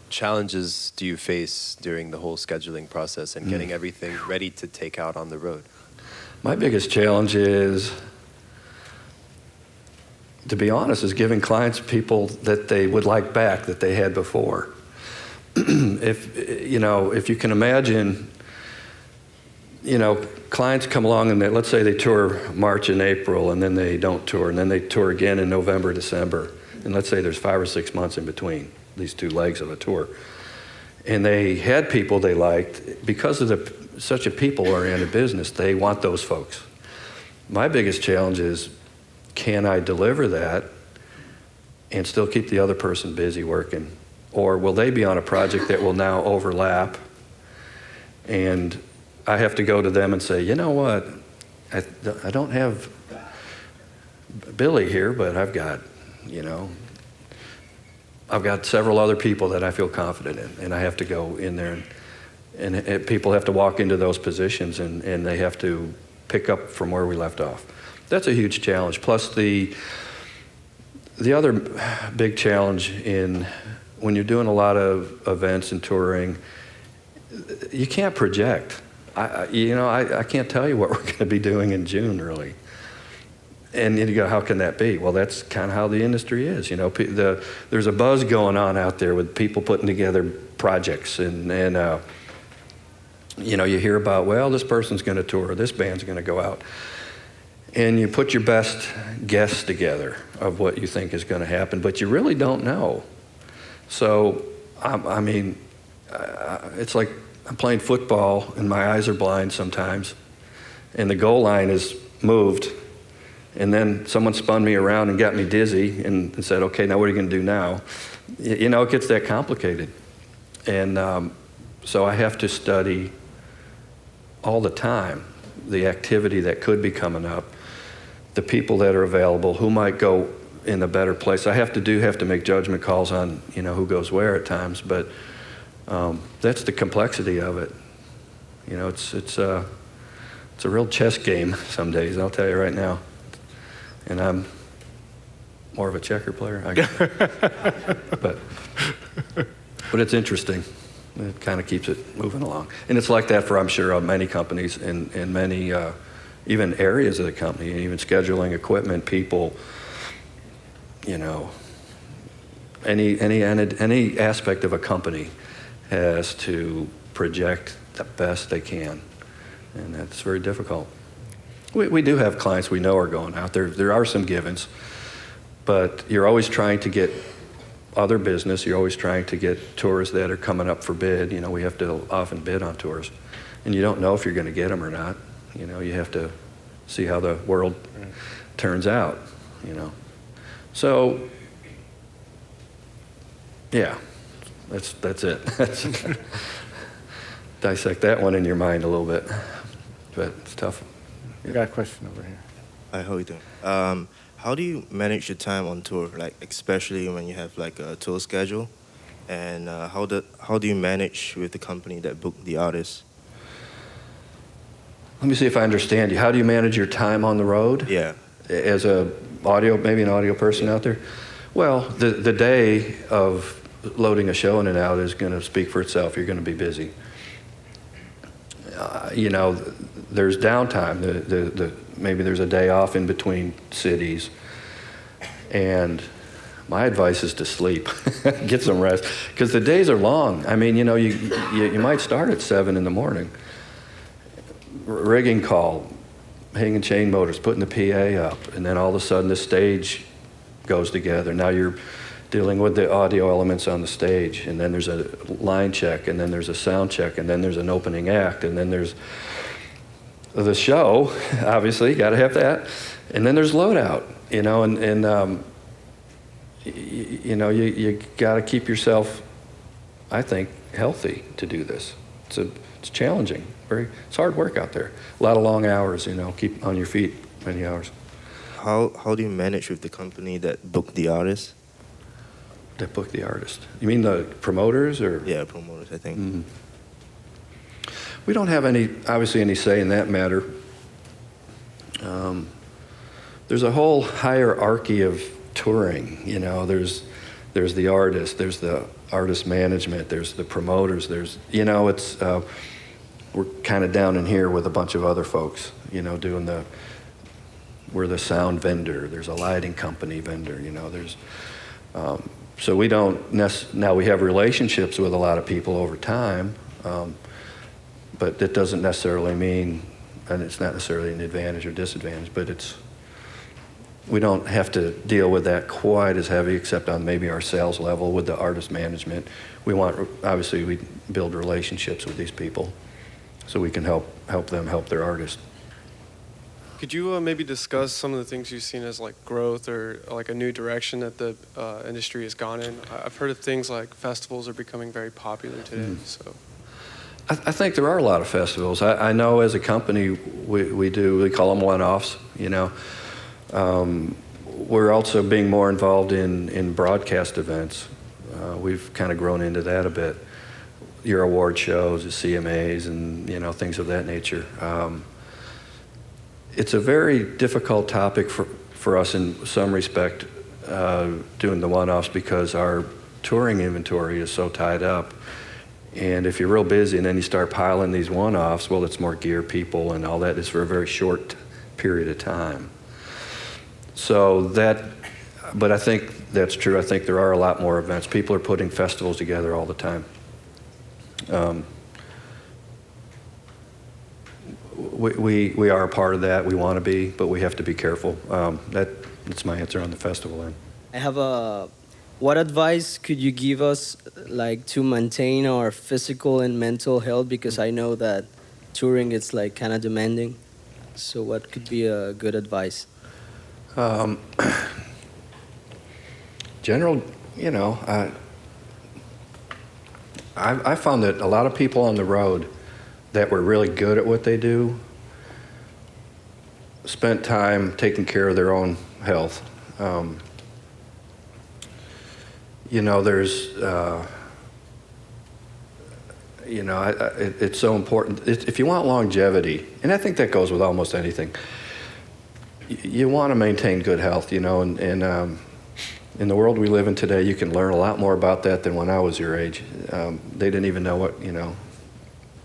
challenges do you face during the whole scheduling process and getting everything ready to take out on the road? My biggest challenge is, to be honest, is giving clients people that they would like back that they had before. if you can imagine, clients come along and let's say they tour March and April, and then they don't tour, and then they tour again in November, December, and let's say there's 5 or 6 months in between these two legs of a tour. And they had people they liked. Because of such a people-oriented business, they want those folks. My biggest challenge is, can I deliver that and still keep the other person busy working? Or will they be on a project that will now overlap, and I have to go to them and say, you know what, I don't have Billy here, but I've got several other people that I feel confident in, and I have to go in there, and people have to walk into those positions, and they have to pick up from where we left off. That's a huge challenge. Plus the other big challenge when you're doing a lot of events and touring, you can't project. I can't tell you what we're going to be doing in June, really. And you go, how can that be? Well, that's kind of how the industry is. There's a buzz going on out there with people putting together projects, and you hear about, well, this person's going to tour, this band's going to go out. And you put your best guess together of what you think is going to happen, but you really don't know. So, it's like I'm playing football and my eyes are blind sometimes, and the goal line is moved, and then someone spun me around and got me dizzy and said, okay, now what are you going to do now? It gets that complicated. And so I have to study all the time the activity that could be coming up, the people that are available, who might go in a better place. I have to make judgment calls on who goes where at times, but that's the complexity of it. It's a real chess game some days, I'll tell you right now. And I'm more of a checker player, I guess. but it's interesting. It kind of keeps it moving along. And it's like that for, I'm sure, many companies and many even areas of the company, and even scheduling, equipment, people, any aspect of a company has to project the best they can, and that's very difficult. We do have clients we know are going out there. There are some givens, but you're always trying to get other business. You're always trying to get tours that are coming up for bid. We have to often bid on tours, and you don't know if you're going to get them or not. You have to see how the world turns out. So, yeah, that's it. Dissect that one in your mind a little bit, but it's tough. We got a question over here. Hi, how are you doing? How do you manage your time on tour, especially when you have a tour schedule? And how do you manage with the company that booked the artist? Let me see if I understand you. How do you manage your time on the road? Yeah. As maybe an audio person out there? Well, the day of loading a show in and out is going to speak for itself. You're going to be busy. There's downtime. Maybe there's a day off in between cities. And my advice is to sleep. Get some rest. Because the days are long. You might start at 7 in the morning. Rigging call, hanging chain motors, putting the PA up, and then all of a sudden the stage goes together. Now you're dealing with the audio elements on the stage, and then there's a line check, and then there's a sound check, and then there's an opening act, and then there's the show, obviously, got to have that, and then there's loadout, you got to keep yourself, I think, healthy to do this. It's challenging. It's hard work out there. A lot of long hours, keep on your feet many hours. How do you manage with the company that booked the artist? That booked the artist. You mean the promoters or? Yeah, promoters, I think. Mm-hmm. We don't have obviously any say in that matter. There's a whole hierarchy of touring. There's the artist, there's the artist management, there's the promoters, we're kind of down in here with a bunch of other folks, we're the sound vendor, there's a lighting company vendor, there's So we don't now we have relationships with a lot of people over time, but that doesn't necessarily mean, and it's not necessarily an advantage or disadvantage, but we don't have to deal with that quite as heavy, except on maybe our sales level with the artist management. Obviously we build relationships with these people so we can help them help their artists. Could you maybe discuss some of the things you've seen as like growth or like a new direction that the industry has gone in? I've heard of things like festivals are becoming very popular today. So, I think there are a lot of festivals. I know as a company we call them one-offs. You know, we're also being more involved in broadcast events. We've kind of grown into that a bit. Your award shows, the CMAs, and things of that nature. It's a very difficult topic for us in some respect, doing the one-offs, because our touring inventory is so tied up. And if you're real busy and then you start piling these one-offs, well, it's more gear, people, and all that. It's for a very short period of time. But I think that's true. I think there are a lot more events. People are putting festivals together all the time. We are a part of that. We want to be, but we have to be careful. That's my answer on the festival end. I have what advice could you give us, like, to maintain our physical and mental health? Because I know that touring is like kind of demanding. So what could be a good advice? General, I found that a lot of people on the road that were really good at what they do spent time taking care of their own health. It's so important. If you want longevity, and I think that goes with almost anything, you want to maintain good health, and in the world we live in today, you can learn a lot more about that than when I was your age. They didn't even know what,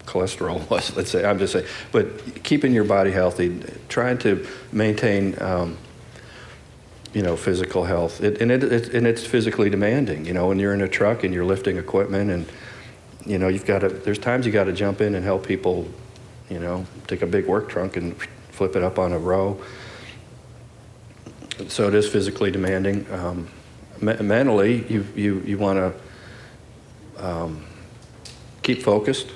cholesterol was, let's say. I'm just saying. But keeping your body healthy, trying to maintain, physical health. It's physically demanding. When you're in a truck and you're lifting equipment and, there's times you got to jump in and help people, take a big work trunk and flip it up on a row. So it is physically demanding. Mentally, you want to keep focused.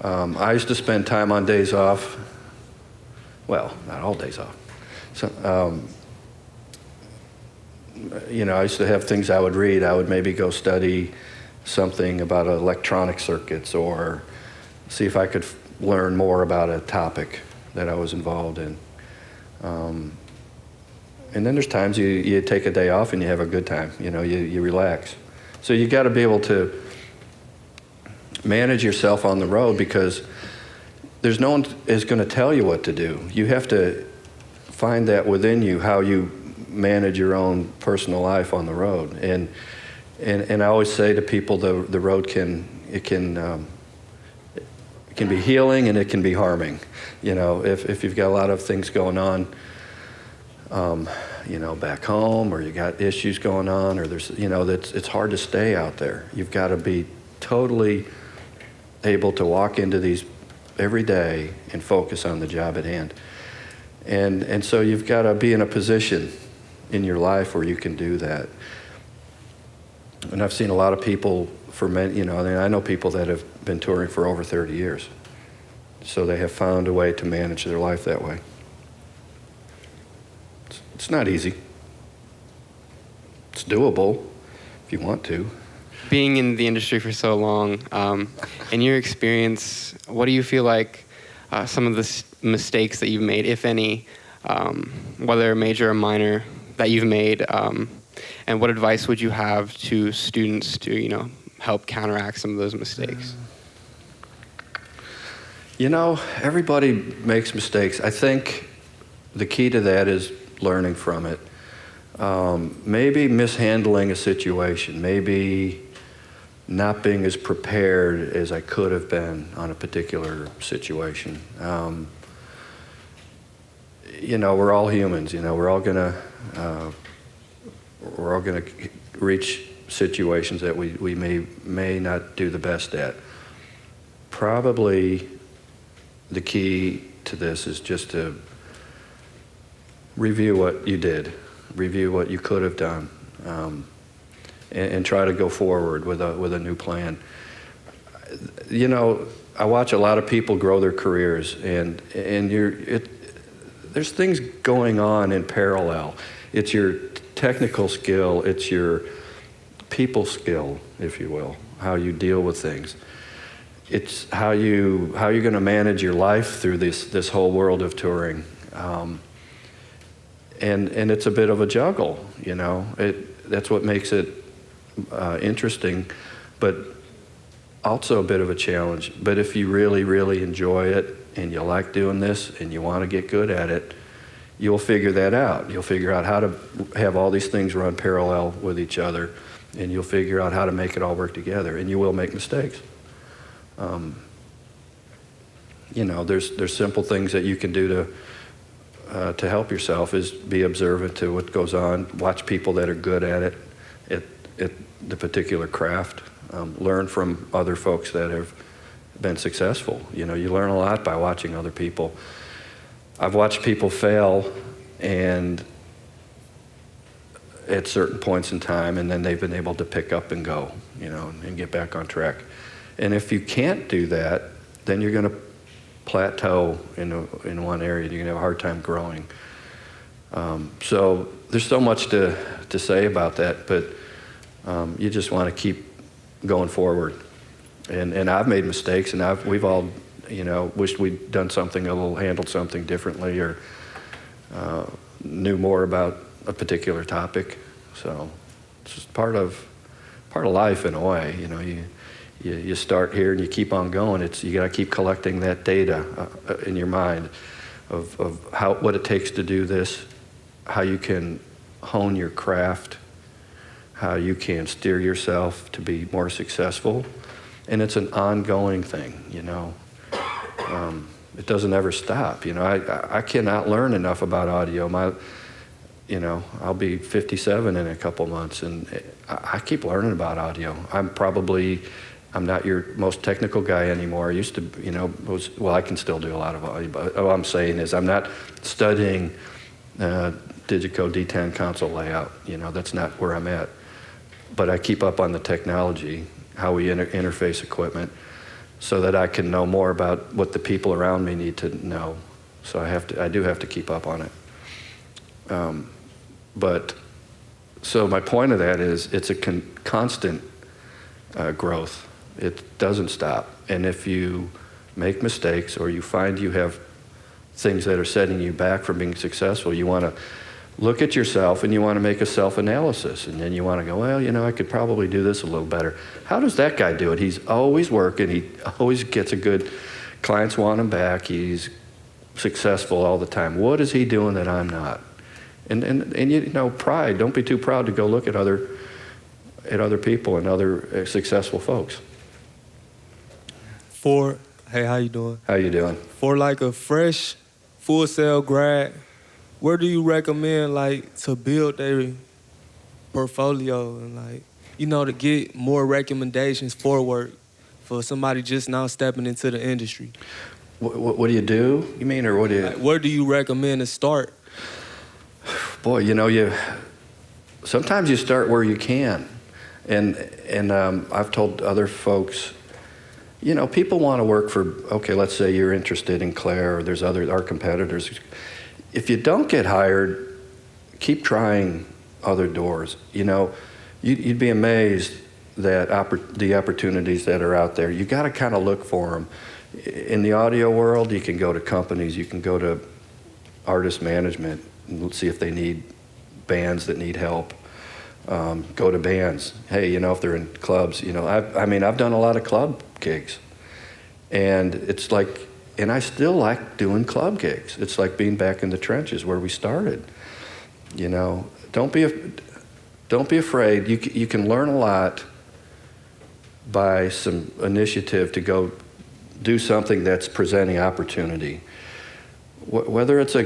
I used to spend time on days off. Well, not all days off. So, I used to have things I would read. I would maybe go study something about electronic circuits, or see if I could learn more about a topic that I was involved in. And then there's times you take a day off and you have a good time. You relax. So you got to be able to manage yourself on the road, because there's no one is going to tell you what to do. You have to find that within you, how you manage your own personal life on the road. And I always say to people, the road can be healing and it can be harming. If you've got a lot of things going on, back home, or you got issues going on, or there's, it's hard to stay out there. You've got to be totally able to walk into these every day and focus on the job at hand. And so you've got to be in a position in your life where you can do that. And I've seen a lot of people I know people that have been touring for over 30 years. So they have found a way to manage their life that way. It's not easy. It's doable if you want to. Being in the industry for so long, in your experience, what do you feel like some of the mistakes that you've made, if any, whether major or minor, that you've made, and what advice would you have to students to, help counteract some of those mistakes? Everybody makes mistakes. I think the key to that is learning from it. Maybe mishandling a situation, maybe not being as prepared as I could have been on a particular situation. We're all humans. We're all gonna reach situations that we may not do the best at. Probably the key to this is just to review what you did, review what you could have done, and try to go forward with a new plan. You know, I watch a lot of people grow their careers, and there's things going on in parallel. It's your technical skill, it's your people skill, if you will, how you deal with things. It's how you're going to manage your life through this whole world of touring, and it's a bit of a juggle. You know, that's what makes it interesting, but also a bit of a challenge. But if you really, really enjoy it and you like doing this and you want to get good at it, you'll figure that out. You'll figure out how to have all these things run parallel with each other, and you'll figure out how to make it all work together, and you will make mistakes. You know, there's simple things that you can do to help yourself, is be observant to what goes on, watch people that are good at it, at the particular craft, learn from other folks that have been successful. You know, you learn a lot by watching other people. I've watched people fail and at certain points in time, and then they've been able to pick up and go, you know, and get back on track. And if you can't do that, then you're going to plateau in one area. You're going to have a hard time growing. So there's so much to say about that, but you just want to keep going forward. And I've made mistakes, and we've all, you know, wished we'd done something handled something differently, or knew more about a particular topic. So it's just part of life in a way. You know, you start here and you keep on going. You got to keep collecting that data in your mind of what it takes to do this, how you can hone your craft, how you can steer yourself to be more successful. And it's an ongoing thing, you know. It doesn't ever stop. You know, I cannot learn enough about audio. You know, I'll be 57 in a couple months, and I keep learning about audio. I'm not your most technical guy anymore. I used to, you know, I can still do a lot of audio, but all I'm saying is I'm not studying Digico D10 console layout. You know, that's not where I'm at. But I keep up on the technology, how we interface equipment, so that I can know more about what the people around me need to know. So I do have to keep up on it. So my point of that is it's a constant growth. It doesn't stop. And if you make mistakes, or you find you have things that are setting you back from being successful, you want to look at yourself and you want to make a self-analysis. And then you want to go, well, you know, I could probably do this a little better. How does that guy do it? He's always working. He always gets clients want him back. He's successful all the time. What is he doing that I'm not? And you know, pride. Don't be too proud to go look at other people and other successful folks. Hey, how you doing? How you doing? For like a fresh, full sail grad, where do you recommend like to build their portfolio and like, you know, to get more recommendations for work for somebody just now stepping into the industry? What do you do? You mean, or what do you? Like, where do you recommend to start? Boy, you know, sometimes you start where you can, and I've told other folks, you know, people want to work for, okay, let's say you're interested in Clair, or there's our competitors. If you don't get hired, keep trying other doors. You know, you'd be amazed that the opportunities that are out there. You got to kind of look for them. In the audio world, you can go to companies, you can go to artist management, and see if they need bands that need help. Go to bands. Hey, you know, if they're in clubs, you know, I've done a lot of club gigs, and it's like, and I still like doing club gigs. It's like being back in the trenches where we started. You know, don't be afraid. You can learn a lot by some initiative to go do something that's presenting opportunity. whether it's a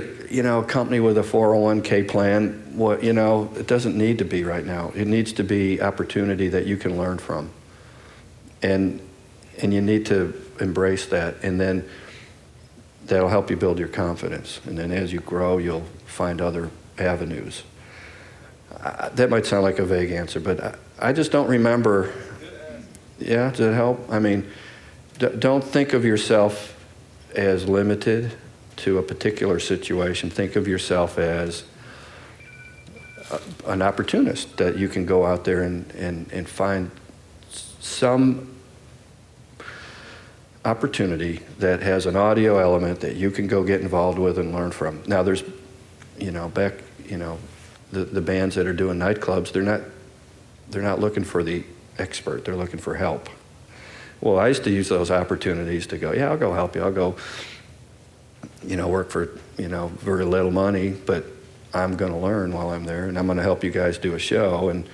company with a 401k plan, it doesn't need to be right now. It needs to be opportunity that you can learn from, and you need to embrace that, and then that'll help you build your confidence. And then as you grow, you'll find other avenues. That might sound like a vague answer, but I just don't remember. Yeah, does it help? I mean, don't think of yourself as limited to a particular situation. Think of yourself as an opportunist, that you can go out there and find some opportunity that has an audio element that you can go get involved with and learn from. Now there's, the bands that are doing nightclubs, they're not looking for the expert, they're looking for help. Well, I used to use those opportunities to go, yeah, I'll go help you. I'll go, work for, very little money, but I'm going to learn while I'm there, and I'm going to help you guys do a show, and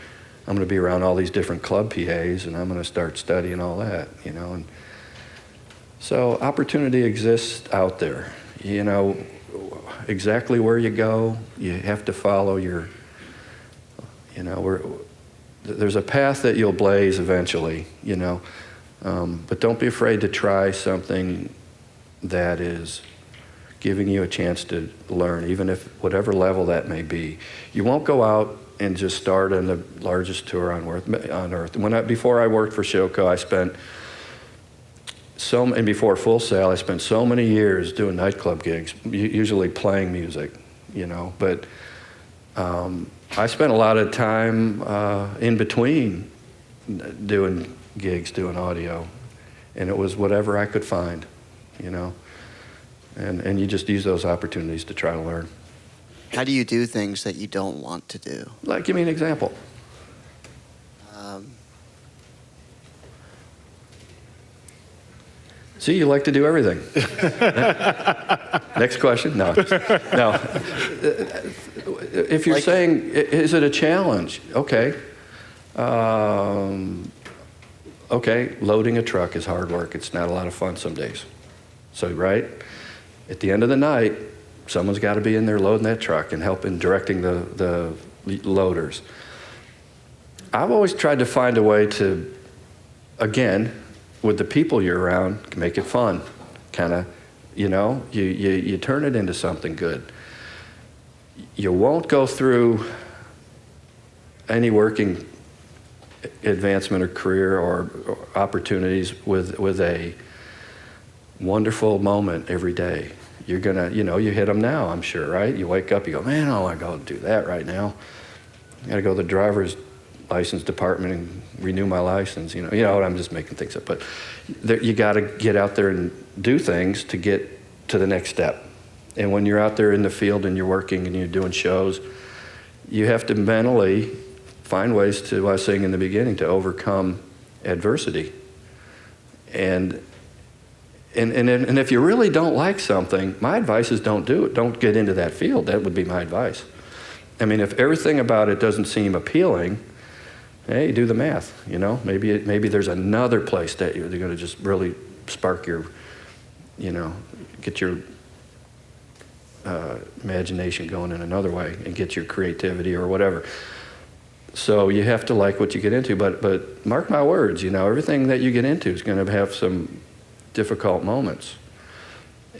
I'm going to be around all these different club PAs, and I'm going to start studying all that, and so opportunity exists out there. Exactly where you go, you have to follow your, there's a path that you'll blaze eventually, but don't be afraid to try something that is giving you a chance to learn, even if whatever level that may be. You won't go out and just start on the largest tour on earth. Before I worked for Shoko, I spent and before Full Sail, I spent so many years doing nightclub gigs, usually playing music, but I spent a lot of time in between doing gigs, doing audio, and it was whatever I could find, and you just use those opportunities to try to learn. How do you do things that you don't want to do? Like, give me an example. See, you like to do everything. Next question? No. If you're saying, is it a challenge? Okay. Okay, loading a truck is hard work. It's not a lot of fun some days. So, right? At the end of the night, someone's got to be in there loading that truck and helping directing the loaders. I've always tried to find a way to, again, with the people you're around, make it fun. Kind of, you turn it into something good. You won't go through any working advancement or career or opportunities with a wonderful moment every day. You're gonna, you hit them now, I'm sure, right? You wake up, you go, man, I don't want to go do that right now. I got to go to the driver's license department and renew my license. I'm just making things up, but you got to get out there and do things to get to the next step. And when you're out there in the field and you're working and you're doing shows, you have to mentally find ways to, I was saying in the beginning, to overcome adversity. And if you really don't like something, my advice is don't do it. Don't get into that field. That would be my advice. I mean, if everything about it doesn't seem appealing, hey, do the math. Maybe there's another place that they're going to just really spark your, get your imagination going in another way and get your creativity or whatever. So you have to like what you get into, but mark my words, everything that you get into is going to have some difficult moments,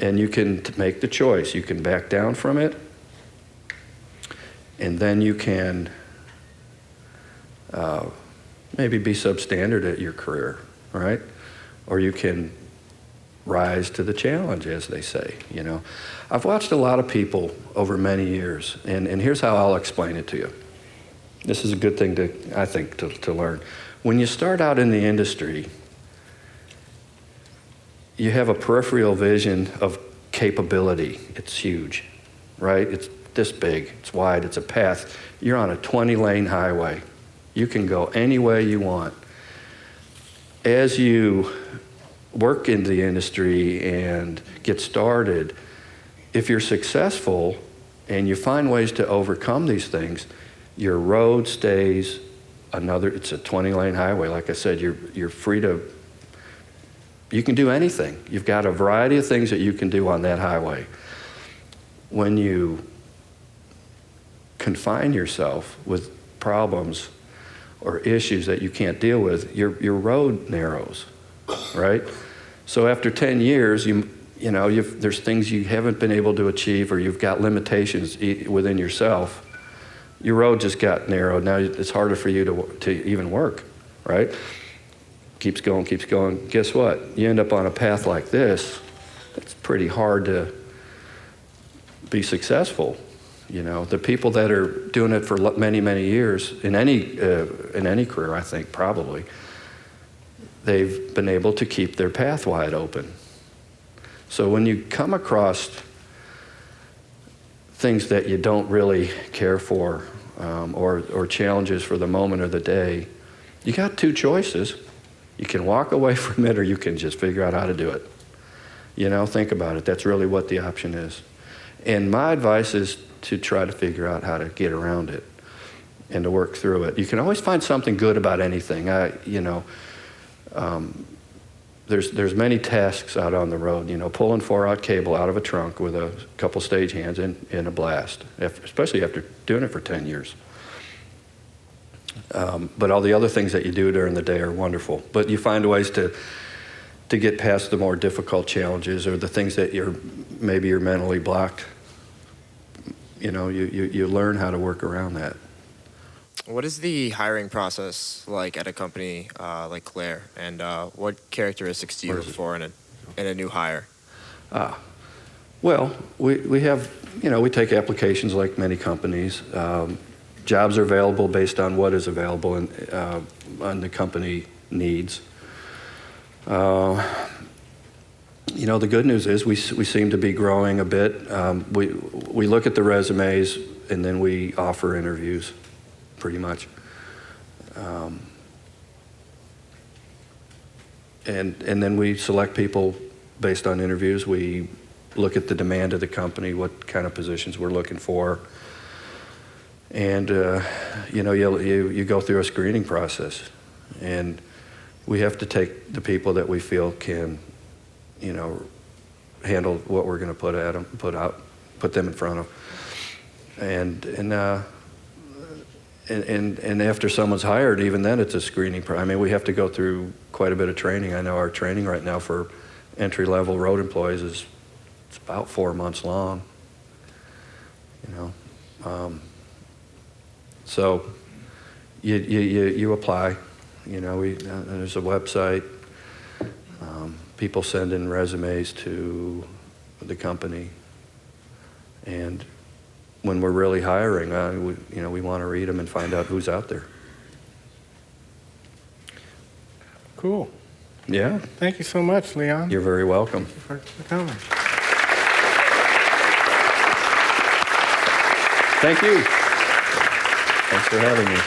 and you can make the choice. You can back down from it, and then you can maybe be substandard at your career, right? Or you can rise to the challenge, as they say, I've watched a lot of people over many years, and here's how I'll explain it to you. This is a good thing I think to learn. When you start out in the industry, you have a peripheral vision of capability. It's huge, right? It's this big, it's wide, it's a path. You're on a 20-lane highway. You can go any way you want. As you work in the industry and get started, if you're successful and you find ways to overcome these things, your road stays it's a 20-lane highway. Like I said, you're free to, you can do anything. You've got a variety of things that you can do on that highway. when you confine yourself with problems or issues that you can't deal with, your road narrows, right? So after 10 years, there's things you haven't been able to achieve, or you've got limitations within yourself. Your road just got narrowed. Now it's harder for you to even work, right? Keeps going, keeps going. Guess what? You end up on a path like this. It's pretty hard to be successful. The people that are doing it for many, many years in any career, I think probably, they've been able to keep their path wide open. So when you come across things that you don't really care for, or challenges for the moment or the day, you got two choices. You can walk away from it, or you can just figure out how to do it. Think about it. That's really what the option is. And my advice is to try to figure out how to get around it and to work through it. You can always find something good about anything. There's many tasks out on the road. Pulling 4-aught cable out of a trunk with a couple stagehands in a blast, especially after doing it for 10 years. But all the other things that you do during the day are wonderful. But you find ways to get past the more difficult challenges, or the things that maybe you're mentally blocked. You learn how to work around that. What is the hiring process like at a company like Clair, and what characteristics do you look for in a new hire? Well, we have, we take applications like many companies. Jobs are available based on what is available and on the company needs. The good news is we seem to be growing a bit. We look at the resumes, and then we offer interviews, pretty much. And then we select people based on interviews. We look at the demand of the company, what kind of positions we're looking for. And, you go through a screening process. And we have to take the people that we feel can, handle what we're going to put them in front of. And after someone's hired, even then it's a screening. We have to go through quite a bit of training. I know our training right now for entry-level road employees it's about 4 months long. So you apply. There's a website. People send in resumes to the company, and when we're really hiring, we want to read them and find out who's out there. Cool. Yeah. Thank you so much, Leon. You're very welcome. Thank you for coming. Thank you. Thanks for having me.